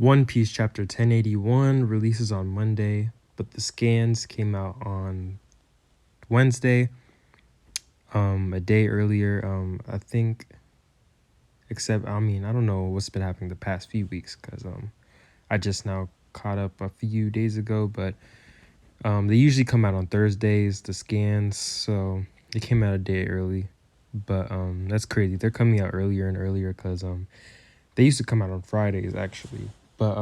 One Piece chapter 1081 releases on Monday, but the scans came out on Wednesday, a day earlier. I think, except I don't know what's been happening the past few weeks because I just now caught up a few days ago, but they usually come out on Thursdays, the scans, so they came out a day early. But that's crazy. They're coming out earlier and earlier because they used to come out on Fridays actually. But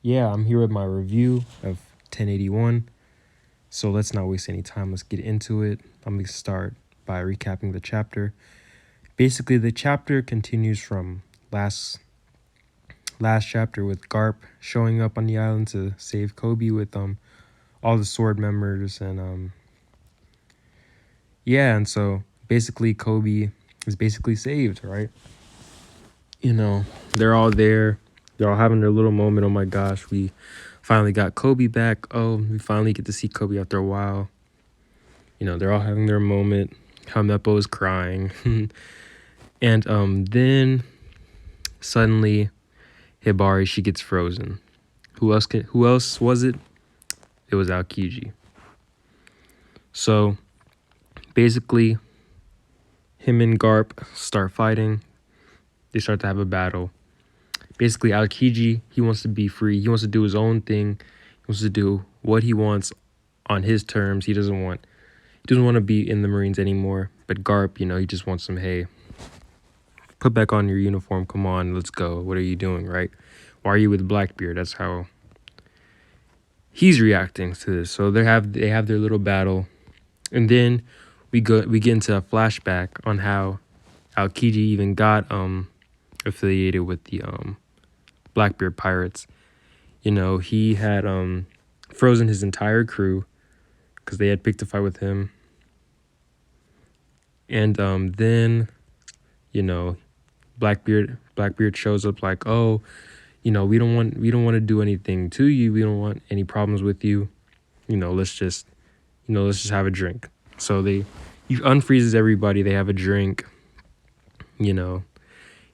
yeah, I'm here with my review of 1081. So let's not waste any time. Let's get into it. I'm going to start by recapping the chapter. Basically, the chapter continues from last chapter with GARP showing up on the island to save Kobe with all the sword members and yeah, and so basically Kobe is basically saved, right? You know, they're all there. They're all having their little moment. Oh my gosh, we finally got Kobe back. Oh, we finally get to see Kobe after a while. You know, they're all having their moment. Helmeppo is crying. And then suddenly Hibari, she gets frozen. Who else was it? It was AOKIJI. So basically him and GARP start fighting. They start to have a battle. Basically, AOKIJI, he wants to be free. He wants to do his own thing. He wants to do what he wants on his terms. He doesn't want to be in the Marines anymore. But GARP, he just wants some, hey, put back on your uniform. Come on, let's go. What are you doing, right? Why are you with Blackbeard? That's how he's reacting to this. So they have their little battle. And then we get into a flashback on how AOKIJI even got affiliated with the Blackbeard pirates. He had frozen his entire crew because they had picked a fight with him. And then Blackbeard shows up like, oh, we don't want to do anything to you. We don't want any problems with you. Let's just have a drink. So he unfreezes everybody. They have a drink.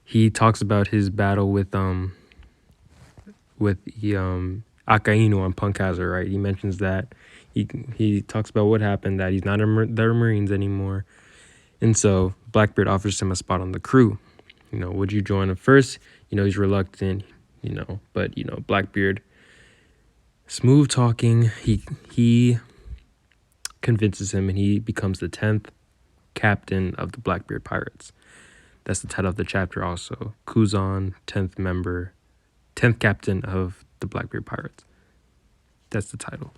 He talks about his battle with the Akainu on Punk Hazard, right? He mentions that. He talks about what happened, that he's not their Marines anymore. And so Blackbeard offers him a spot on the crew. Would you join him first? He's reluctant, but Blackbeard, smooth talking, he convinces him and he becomes the 10th captain of the Blackbeard Pirates. That's the title of the chapter also. Kuzan, 10th captain of the Blackbeard Pirates. That's the title.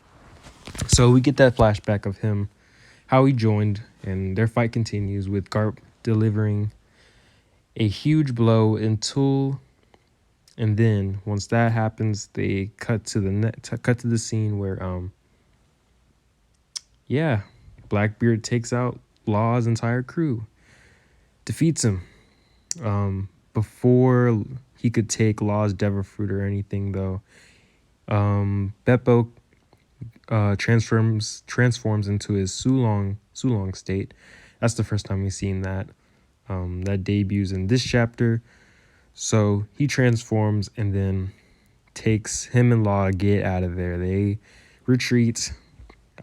So we get that flashback of him, how he joined, and their fight continues with GARP delivering a huge blow until, and then once that happens, they cut to the scene where Blackbeard takes out Law's entire crew, defeats him. Before he could take Law's Devil Fruit or anything, though, Beppo transforms into his Sulong state. That's the first time we've seen that. That debuts in this chapter. So he transforms and then takes him and Law get out of there. They retreat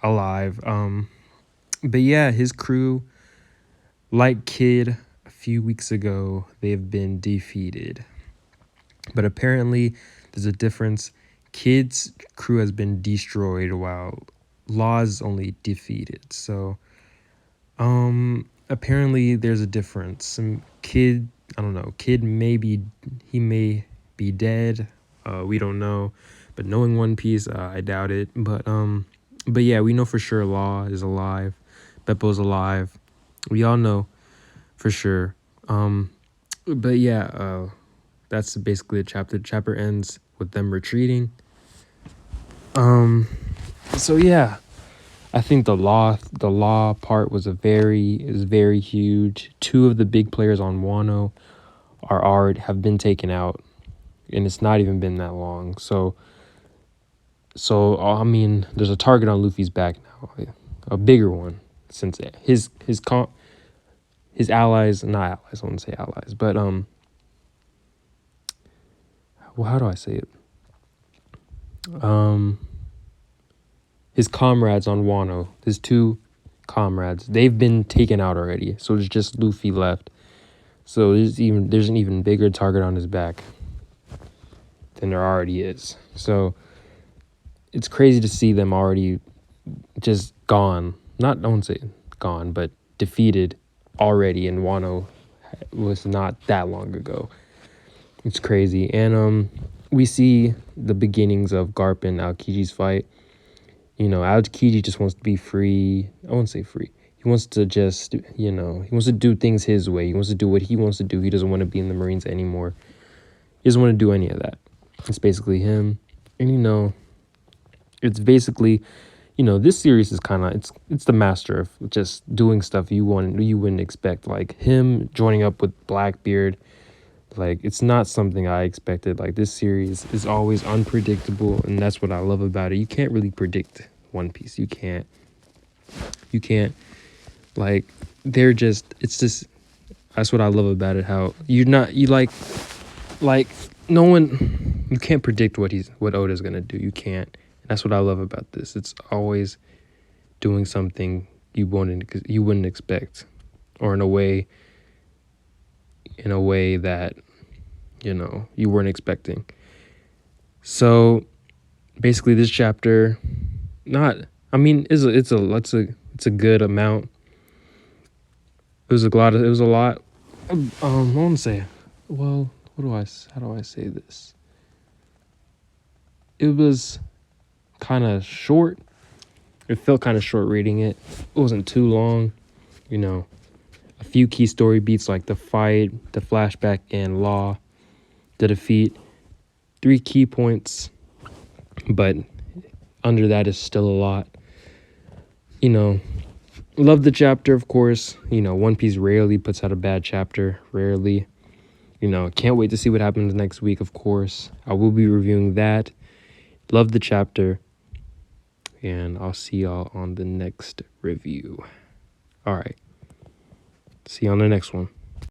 alive. But yeah, his crew, like Kid a few weeks ago, they've been defeated. But apparently there's a difference. Kid's crew has been destroyed while Law's only defeated. So apparently there's a difference. Some Kid, I don't know, Kid may be dead. We don't know. But knowing One Piece, I doubt it. But yeah, we know for sure Law is alive. Beppo's alive. We all know for sure. But yeah, that's basically the chapter. The chapter ends with them retreating. So yeah, I think the law part is very huge. 2 of the big players on Wano have been taken out, and it's not even been that long. So there's a target on Luffy's back now, a bigger one, since his allies, not allies, I wouldn't say allies, but well, how do I say it? His comrades on Wano, his two comrades, they've been taken out already. So there's just Luffy left. So there's an even bigger target on his back than there already is. So it's crazy to see them already just gone. I won't say gone, but defeated already. And Wano was not that long ago. It's crazy. And we see the beginnings of GARP and AOKIJI's fight. You know, AOKIJI just wants to be free. I won't say free. He wants to just, he wants to do things his way. He wants to do what he wants to do. He doesn't want to be in the Marines anymore. He doesn't want to do any of that. It's basically him. And, it's basically, this series is kind of, it's the master of just doing stuff you wouldn't expect. Like him joining up with Blackbeard. Like, it's not something I expected. Like, this series is always unpredictable, and that's what I love about it. You can't really predict One Piece. You can't. Like, it's just, that's what I love about it. How no one, you can't predict what Oda's gonna do. You can't. And that's what I love about this. It's always doing something you wouldn't expect, or in a way that you weren't expecting. So basically this chapter, it's a good amount. It was a lot. I want to say, well, how do I say this? It was kind of short. It felt kind of short reading it. It wasn't too long, a few key story beats like the fight, the flashback, and Law, the defeat. 3 key points, but under that is still a lot. Love the chapter, of course. One Piece rarely puts out a bad chapter. Rarely. Can't wait to see what happens next week, of course. I will be reviewing that. Love the chapter. And I'll see y'all on the next review. All right. See you on the next one.